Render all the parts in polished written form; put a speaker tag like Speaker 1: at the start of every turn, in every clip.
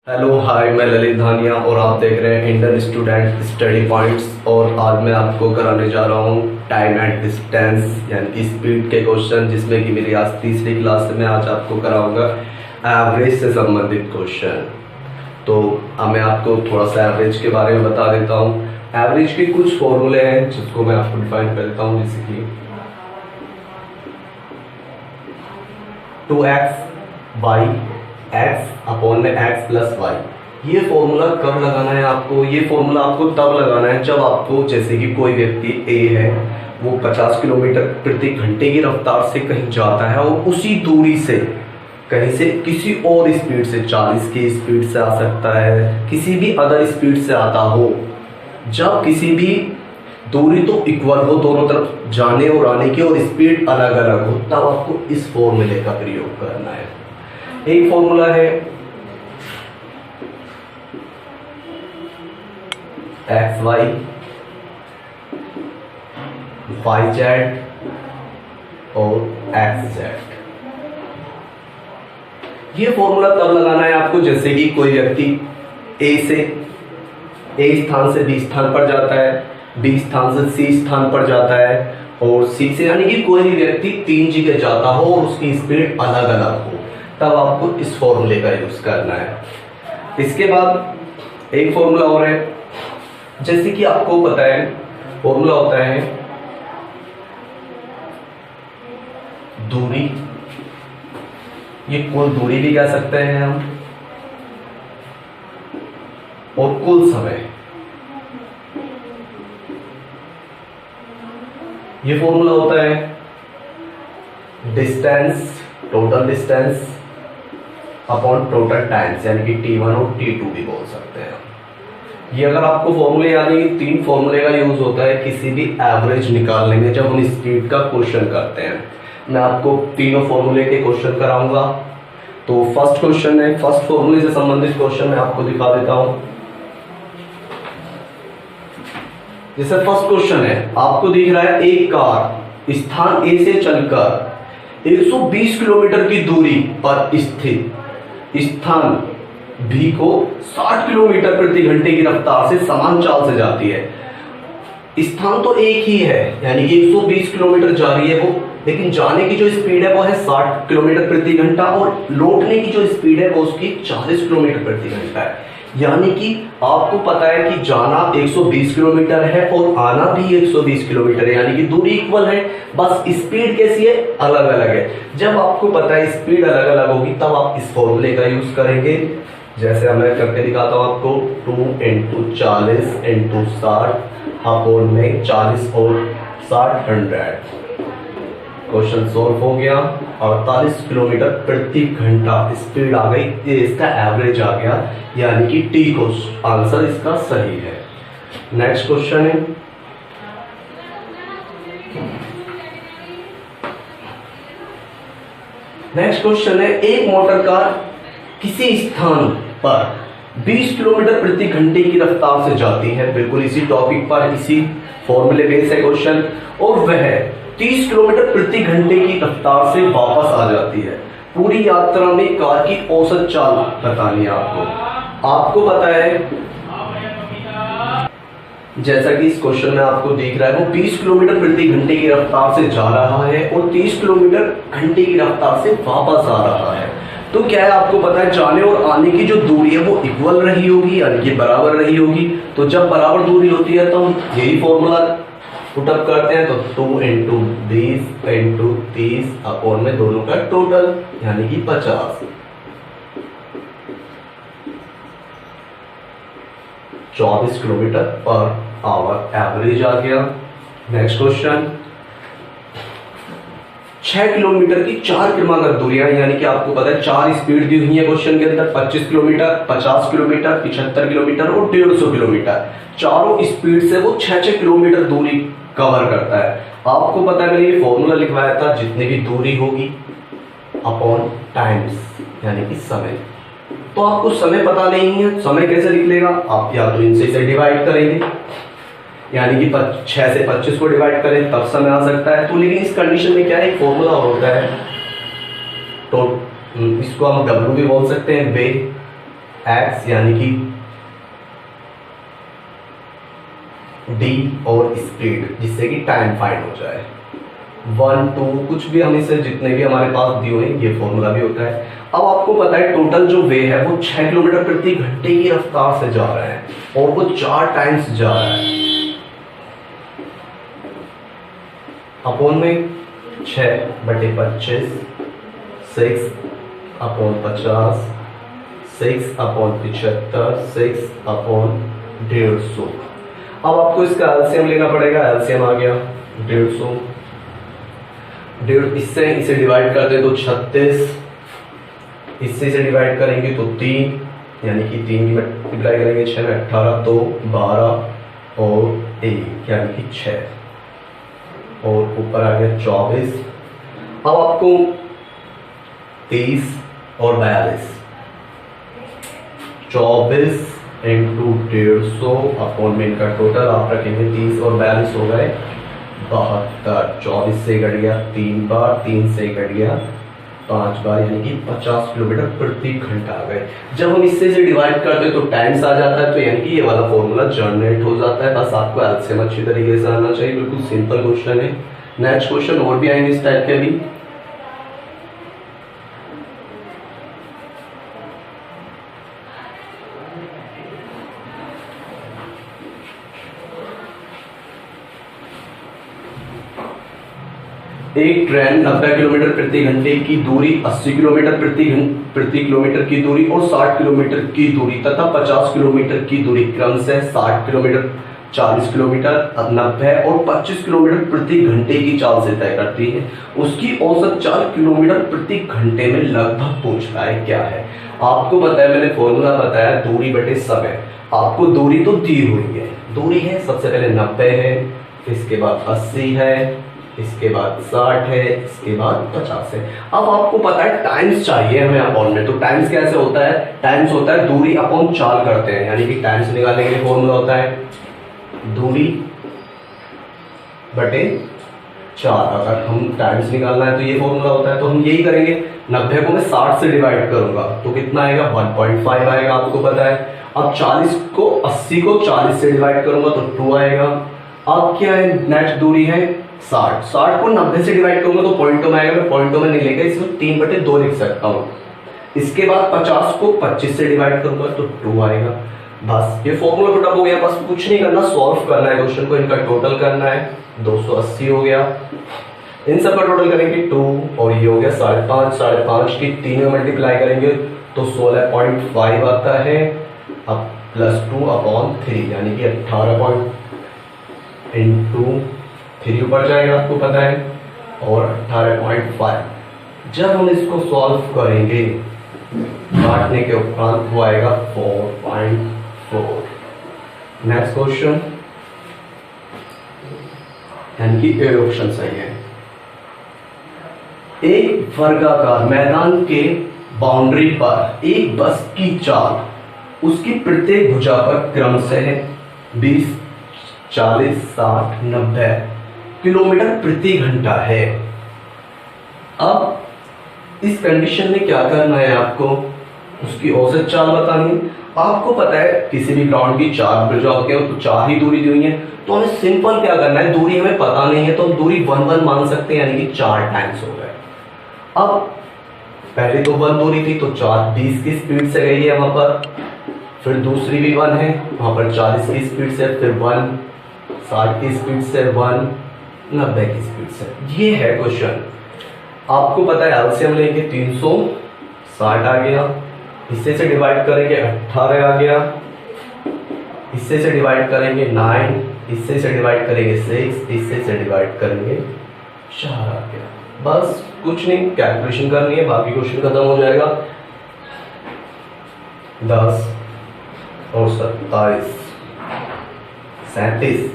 Speaker 1: Hello hi, मैं ललित धानिया और आप देख रहे हैं इंडियन स्टूडेंट स्टडी पॉइंट्स। और आज मैं आपको कराने जा रहा हूँ टाइम एंड डिस्टेंस यानी कि स्पीड के क्वेश्चन, जिसमें कि मेरी आज तीसरी क्लास में आज आपको कराऊंगा एवरेज से संबंधित क्वेश्चन। तो अब मैं आपको थोड़ा सा एवरेज के बारे में बता देता हूँ। एवरेज के कुछ फॉर्मूले हैं जिसको मैं आपको डिफाइन कर देता हूँ, जैसे कि 2x बाई x अपॉन में x प्लस वाई। ये फॉर्मूला कब लगाना है आपको? ये फॉर्मूला आपको तब लगाना है जब आपको, जैसे कि कोई व्यक्ति A है, वो 50 किलोमीटर प्रति घंटे की रफ्तार से कहीं जाता है और उसी दूरी से कहीं से किसी और स्पीड से 40 की स्पीड से आ सकता है, किसी भी अदर स्पीड से आता हो। जब किसी भी दूरी तो इक्वल हो, दोनों तरफ जाने और आने की, और स्पीड अलग अलग हो, तब आपको इस फॉर्मूले का प्रयोग करना है। एक फॉर्मूला है एक्स वाई वाई जेड और एक्स जेड। ये फॉर्मूला तब लगाना है आपको जैसे कि कोई व्यक्ति ए स्थान से बी स्थान पर जाता है, बी स्थान से सी स्थान पर जाता है, और सी से, यानी कि कोई भी व्यक्ति 3 जगह जाता हो और उसकी स्पीड अलग अलग हो, तब आपको इस फॉर्मूले का यूज करना है। इसके बाद एक फॉर्मूला और है, जैसे कि आपको पता है फॉर्मूला होता है दूरी, ये कुल दूरी भी कह सकते हैं हम, और कुल समय। ये फॉर्मूला होता है distance, total distance upon total times, यानी कि T1 और T2 भी बोल सकते हैं। ये अगर आपको फॉर्मूले याद है, 3 फॉर्मूले का यूज होता है किसी भी एवरेज निकालने में जब हम स्पीड का क्वेश्चन करते हैं। मैं आपको तीनों फॉर्मूले के क्वेश्चन कराऊंगा। तो फर्स्ट क्वेश्चन है, फर्स्ट फॉर्मूले से संबंधित क्वेश्चन मैं आपको दिखा देता हूं। जैसे फर्स्ट क्वेश्चन है, आपको दिख रहा है एक कार स्थान ए से चलकर 120 किलोमीटर की दूरी पर स्थित स्थान बी को 60 किलोमीटर प्रति घंटे की रफ्तार से समान चाल से जाती है। स्थान तो एक ही है, यानी कि 120 किलोमीटर जा रही है वो, लेकिन जाने की जो स्पीड है वो है 60 किलोमीटर प्रति घंटा, और लौटने की जो स्पीड है वो उसकी 40 किलोमीटर प्रति घंटा है। यानी कि आपको पता है कि जाना 120 किलोमीटर है और आना भी 120 किलोमीटर है, यानी कि दूरी इक्वल है, बस स्पीड कैसी है, अलग अलग है। जब आपको पता है स्पीड अलग अलग होगी, तब आप इस फॉर्मूले का यूज करेंगे। जैसे मैं करके दिखाता हूं आपको, 2 × 40 × 60 अपॉन में 40 और 60 100। क्वेश्चन सॉल्व हो गया। 48 किलोमीटर प्रति घंटा स्पीड आ गई, ये इसका एवरेज आ गया, यानी कि टी को आंसर इसका सही है। नेक्स्ट क्वेश्चन है, एक मोटर कार किसी स्थान पर 20 किलोमीटर प्रति घंटे की रफ्तार से जाती है, बिल्कुल इसी टॉपिक पर, इसी फॉर्मूले बेस है क्वेश्चन, और वह 30 किलोमीटर प्रति घंटे की रफ्तार से वापस आ जाती है। पूरी यात्रा में कार की औसत चाल बतानी है आपको। आपको पता है, जैसा कि इस क्वेश्चन में आपको दिख रहा है, वो 20 किलोमीटर प्रति घंटे की रफ्तार से जा रहा है और 30 किलोमीटर घंटे की रफ्तार से वापस आ रहा है। तो क्या है, आपको पता है जाने और आने की जो दूरी है वो इक्वल रही होगी, यानी कि बराबर रही होगी। तो जब बराबर दूरी होती है तो हम यही फॉर्मूला पुटअप करते हैं, तो 2 × 20 × 30 अपॉन में दोनों का टोटल, यानी कि 50। 24 किलोमीटर पर आवर एवरेज आ गया। नेक्स्ट क्वेश्चन, 6 किलोमीटर की 4 क्रमागत दूरियां, यानी कि आपको पता है 4 स्पीड दी हुई है क्वेश्चन के अंदर, 25 किलोमीटर, 50 किलोमीटर, 75 किलोमीटर और 150 किलोमीटर। चारों स्पीड से वो 6 किलोमीटर दूरी कवर करता है। आपको पता है मैंने ये फॉर्मूला लिखवाया था, जितनी भी दूरी होगी अपॉन टाइम्स, यानी कि समय। तो आपको समय पता नहीं है, समय कैसे लिख लेगा आप, या तो इनसे से डिवाइड करेंगे, यानी कि 6 से 25 को डिवाइड करें तब समय आ सकता है। तो लेकिन इस कंडीशन में क्या है, एक फॉर्मूला होता है, तो इसको हम W भी बोल सकते हैं, वे एक्स यानी कि डी और स्पीड, जिससे कि टाइम फाइंड हो जाए। 1 2 कुछ भी हम इसे जितने भी हमारे पास दिए हुए ये फॉर्मूला भी होता है। अब आपको पता है टोटल जो वे है वो 6 किलोमीटर प्रति घंटे की रफ्तार से जा रहा है और वो 4 टाइम्स जा रहा है। अपॉन में 6/25, 6/50, 6/75, 6/150। अब आपको इसका एलसीएम लेना पड़ेगा। एलसीएम आ गया 150, इससे इसे डिवाइड करते तो 36, इससे इसे डिवाइड करेंगे तो 3, यानी कि 3 की मल्टीप्लाई करेंगे 6 में 18 तो 12 और 1 यानी कि 6 और ऊपर आ गया 24। अब आपको 30 और 42, 24 इंटू 150 अपॉन में इनका टोटल आप रखेंगे 30 और 42 हो गए 72। 24 से कट गया 3 बार, 3 से कट गया 5 बार, यानी कि 50 किलोमीटर प्रति घंटा आ गए। जब हम इससे डिवाइड करते हैं तो टाइम्स आ जाता है, तो यानी कि ये वाला फॉर्मूला जनरेट हो जाता है। बस आपको एलसीएम अच्छी तरीके से आना चाहिए। बिल्कुल सिंपल क्वेश्चन है। नेक्स्ट क्वेश्चन और भी आएंगे इस टाइप के भी। एक ट्रेन 90 किलोमीटर प्रति घंटे की दूरी, 80 किलोमीटर प्रति किलोमीटर की दूरी और 60 किलोमीटर की दूरी तथा 50 किलोमीटर की दूरी क्रम से 60 किलोमीटर, 40 किलोमीटर, 90 और 25 किलोमीटर प्रति घंटे की चाल से तय करती है। उसकी औसत 4 किलोमीटर प्रति घंटे में लगभग पूछ रहा है क्या है। आपको पता है, मैंने फॉर्मूला बताया दूरी बटे समय। आपको दूरी तो दी हुई है, दूरी है सबसे पहले 90 है, इसके बाद 80 है, इसके बाद 60 है, इसके बाद 50 है। अब आपको पता है टाइम्स चाहिए हमें अपॉन में, तो टाइम्स कैसे होता है? टाइम्स होता है दूरी अपॉन चाल करते हैं, यानी कि टाइम्स निकालने के लिए फॉर्मूला होता है दूरी बटे चाल। अगर हम टाइम्स निकालना है तो ये फॉर्मूला होता है, तो हम यही करेंगे। 90 को मैं 60 से डिवाइड करूंगा तो कितना आएगा? 1.5 आएगा, आपको पता है। अब 80 को 40 से डिवाइड करूंगा तो 2 आएगा। अब क्या है? नेक्स्ट दूरी है 60 को 90 से डिवाइड करूंगा तो पॉइंटों में आएगा। मैं पॉइंटों में नहीं लेगा, इसमें 3/2 लिख सकता हूँ। इसके बाद 50 को 25 से डिवाइड करूंगा तो 2 आएगा। बस ये फॉर्मूला पुटअप हो गया। बस कुछ नहीं करना, सॉल्व करना है क्वेश्चन को, इनका टोटल करना है। 280 हो गया, इन सब का टोटल करेंगे 2 और ये हो गया 5.5। 5.5 की 3 में मल्टीप्लाई करेंगे तो 16.5 आता है। अब +2/3 यानी कि 18 इंटू 3 ऊपर जाएगा, आपको पता है, और 18.5। जब हम इसको सॉल्व करेंगे काटने के उपरांत वो आएगा 4.4। नेक्स्ट क्वेश्चन, यानी कि ए ऑप्शन सही है। एक वर्गाकार मैदान के बाउंड्री पर एक बस की चाल उसकी प्रत्येक भुजा पर क्रम से 20, 40, 60, 90 किलोमीटर प्रति घंटा है। अब इस कंडीशन में क्या करना है आपको? उसकी औसत चाल बतानी है। आपको पता है किसी भी ग्राउंड की 4 भुजा होती है तो 4 ही दूरी दी हुई है, तो हमें सिंपल क्या करना है, दूरी हमें पता नहीं है तो हम दूरी 1 मान सकते हैं, यानी कि 4 टाइम्स हो गए। अब पहले तो 1 दूरी थी तो 4 20 की स्पीड से गई है वहां पर, फिर दूसरी भी 1 है वहां पर 40 की स्पीड से, फिर 1 60 की स्पीड से, 1 90 की स्पीड से। ये है क्वेश्चन। आपको पता है एलसीएम लेंगे 360 आ गया, इससे से डिवाइड करेंगे 18 आ गया, इससे से डिवाइड करेंगे 9, इससे से डिवाइड करेंगे 6, इससे से डिवाइड करेंगे 4 आ गया। बस कुछ नहीं, कैलकुलेशन करनी है, बाकी क्वेश्चन खत्म हो जाएगा। 10 और 27 37।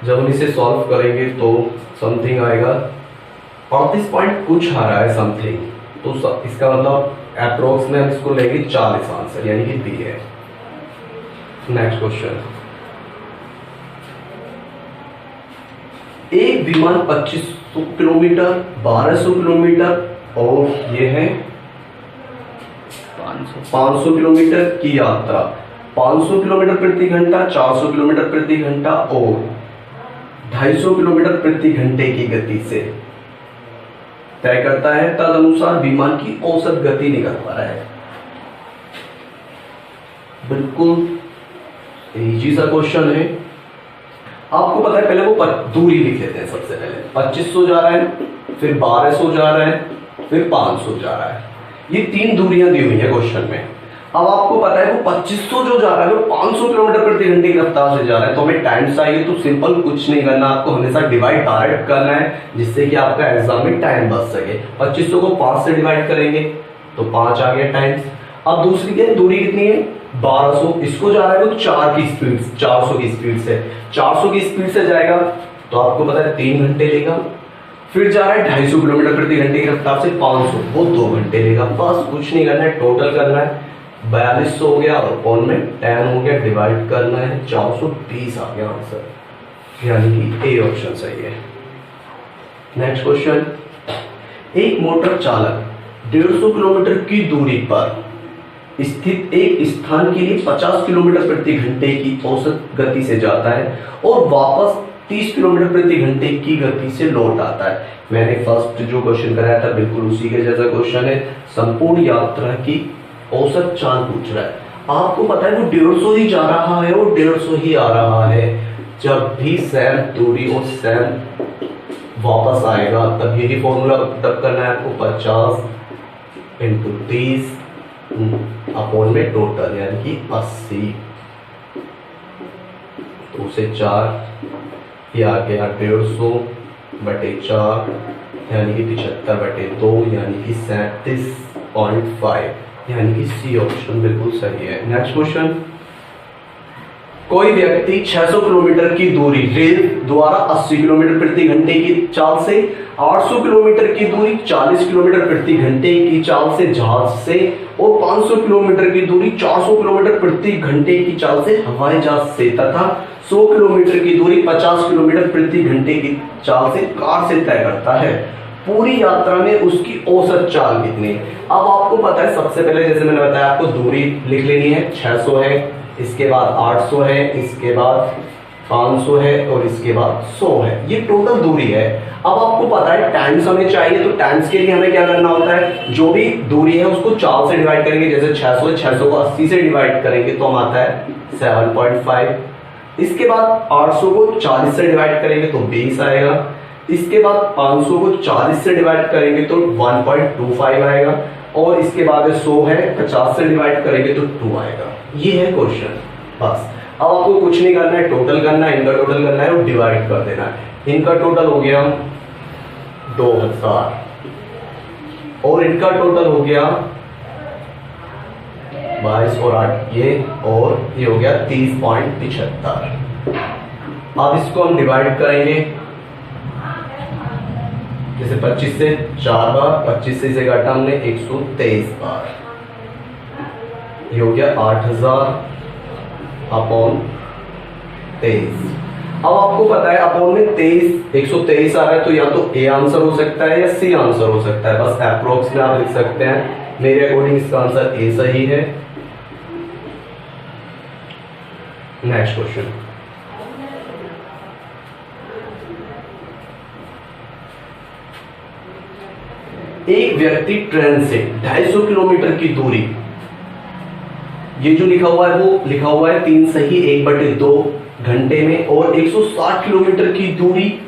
Speaker 1: जब हम इसे सॉल्व करेंगे तो समथिंग आएगा 35 पॉइंट कुछ आ रहा है समथिंग, तो इसका मतलब अप्रोक्स में हम इसको लेंगे 40 आंसर, यानी कि बी है। नेक्स्ट क्वेश्चन, एक विमान 2500 किलोमीटर, 1200 किलोमीटर और ये है 500 किलोमीटर की यात्रा 500 किलोमीटर प्रति घंटा, 400 किलोमीटर प्रति घंटा और 250 किलोमीटर प्रति घंटे की गति से तय करता है। तदनुसार विमान की औसत गति निकल पा रहा है। बिल्कुल इजी सा क्वेश्चन है। आपको पता है, पहले वो दूरी लिख लेते हैं। सबसे पहले 2500 जा रहा है, फिर 1200 जा रहा है, फिर 500 जा रहा है। ये 3 दूरियां दी हुई है क्वेश्चन में। अब आपको पता है वो 2500 जो जा रहा है वो 500 किलोमीटर प्रति घंटे की रफ्तार से जा रहा है, तो हमें टाइम चाहिए। तो सिंपल कुछ नहीं करना, आपको हमेशा डिवाइड डायरेक्ट करना है, जिससे कि आपका एग्जाम में टाइम बच सके। 2500 को 5 से डिवाइड करेंगे तो 5 आ गया टाइम्स। अब दूसरी क्या दूरी कितनी है? 1200। इसको जा रहा है वो 400 की स्पीड से 400 की स्पीड से जाएगा, तो आपको पता है 3 घंटे लेगा। फिर जा रहा है 250 किलोमीटर प्रति घंटे की रफ्तार से 500, वो 2 घंटे लेगा। बस कुछ नहीं करना है, टोटल करना है। 4200 हो गया और कौन में 10 हो गया, डिवाइड करना है 420 आ गया आंसर, यानी कि ए ऑप्शन सही है। नेक्स्ट क्वेश्चन, एक मोटर चालक 150 किलोमीटर की दूरी पर स्थित एक स्थान के लिए 50 किलोमीटर प्रति घंटे की औसत गति से जाता है और वापस 30 किलोमीटर प्रति घंटे की गति से लौट आता है। मैंने फर्स्ट जो क्वेश्चन कराया था बिल्कुल उसी के जैसा क्वेश्चन है। संपूर्ण यात्रा की औसत चाल पूछ रहा है। आपको पता है वो 150 ही जा रहा है और 150 ही आ रहा है। जब भी सेम दूरी और सेम वापस आएगा तब यही फॉर्मूला तब करना है आपको, 50 × 30 अपॉन में टोटल, यानी कि 80। तो उसे 4 ये आ गया 150/4, यानी कि 75/2, यानी कि 37.5, यानी कि सी ऑप्शन बिल्कुल सही है। नेक्स्ट क्वेश्चन, कोई व्यक्ति 600 किलोमीटर की दूरी रेल द्वारा 80 किलोमीटर प्रति घंटे की चाल से, 800 किलोमीटर की दूरी 40 किलोमीटर प्रति घंटे की चाल से जहाज से और 500 किलोमीटर की दूरी 400 किलोमीटर प्रति घंटे की चाल से हवाई जहाज से तथा 100 किलोमीटर की दूरी 50 किलोमीटर प्रति घंटे की चाल से कार से तय करता है। पूरी यात्रा में उसकी औसत चाल कितनी? अब आपको पता है, सबसे पहले जैसे मैंने बताया आपको दूरी लिख लेनी है। 600 है, इसके बाद 800 है, इसके बाद 500 है और इसके बाद 100 है। ये टोटल दूरी है। अब आपको पता है टाइम्स हमें चाहिए, तो टाइम्स के लिए हमें क्या करना होता है, जो भी दूरी है उसको 4 से डिवाइड करेंगे। जैसे 600 को 80 से डिवाइड करेंगे तो हम आता है 7.5। इसके बाद 800 को 40 से डिवाइड करेंगे तो 20 आएगा। इसके बाद 500 को 40 से डिवाइड करेंगे तो 1.25 आएगा और इसके बाद 100 है 50 से डिवाइड करेंगे तो 2 आएगा। ये है क्वेश्चन। बस अब आपको कुछ नहीं करना है, टोटल करना है, इनका टोटल करना है और डिवाइड कर देना है। इनका टोटल हो गया 2000 और इनका टोटल हो गया 22 और 8 ये, और ये हो गया 30.75। अब इसको हम डिवाइड करेंगे, जैसे 25 से 4 बार, 25 से इसे काटा हमने 123 बार, ये हो गया 8000 अपॉन 23। अब आपको पता है अपॉन में 123 आ रहा है, तो या तो ए आंसर हो सकता है या सी आंसर हो सकता है। बस अप्रोक्स में आप लिख सकते हैं। मेरे अकॉर्डिंग इसका आंसर ए सही है। नेक्स्ट क्वेश्चन, एक व्यक्ति ट्रेन से 250 किलोमीटर की दूरी, ये जो लिखा हुआ है वो लिखा हुआ है 3 सही 1/2 घंटे में, और 160 किलोमीटर की दूरी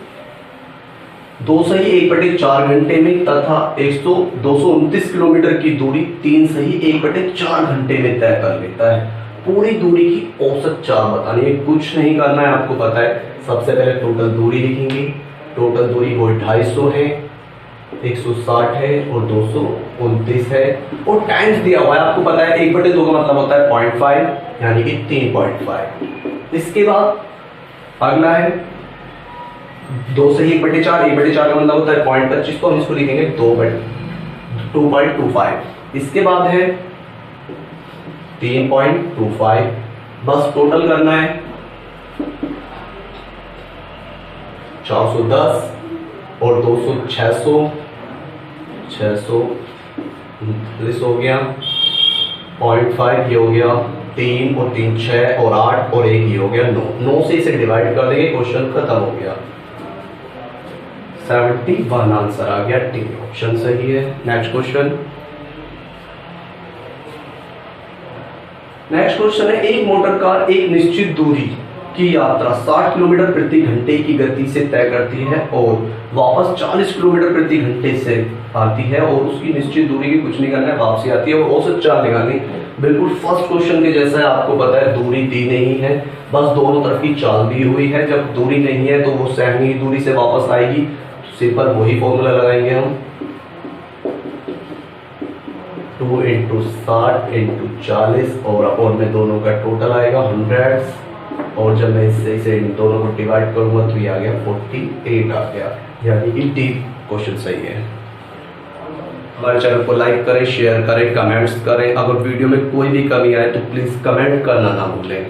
Speaker 1: 2 सही 1/4 घंटे में तथा 229 किलोमीटर की दूरी 3 सही 1/4 घंटे में तय कर लेता है। पूरी दूरी की औसत चाल बतानी है, कुछ नहीं करना है। आपको पता है सबसे पहले टोटल दूरी लिखेंगे। टोटल दूरी वो 250 है, 160 है और 229 है और टाइम्स दिया हुआ है। आपको पता है 1/2 का मतलब होता है 0.5, यानी कि 3.5। इसके बाद अगला है 2 से 1/4, 1/4 का मतलब होता है 0.25, तो हम इसको लिखेंगे 2/2.25। इसके बाद है 3.25, बस टोटल करना है 410 और 200 600 हो गया 0.5, ये हो गया 3 और 3 6 और 8 और 1 ये हो गया 9 से इसे डिवाइड कर देंगे, क्वेश्चन खत्म हो गया। 71 आंसर आ गया, डी ऑप्शन सही है। नेक्स्ट क्वेश्चन है, एक मोटर कार एक निश्चित दूरी की यात्रा 60 किलोमीटर प्रति घंटे की गति से तय करती है और वापस 40 किलोमीटर प्रति घंटे से आती है और उसकी निश्चित दूरी की कुछ नहीं करना है, वापसी आती है और औसत चाल निकालनी। बिल्कुल फर्स्ट क्वेश्चन के जैसा है, आपको पता है दूरी दी नहीं है, बस दोनों तरफ की चाल दी हुई है। जब दूरी नहीं है तो वो सेम ही दूरी से वापस आएगी, सिंपल वही फॉर्मूला लगाएंगे हम 2 × 60 × 40 और अपॉन में दोनों का टोटल आएगा 100 और जब मैं इसे इन दोनों को डिवाइड करूंगा तो ये आ गया 48 आ गया, यानी कि डी क्वेश्चन सही है। हमारे चैनल को लाइक करें, शेयर करें, कमेंट्स करें। अगर वीडियो में कोई भी कमी आए तो प्लीज़ कमेंट करना ना भूलें।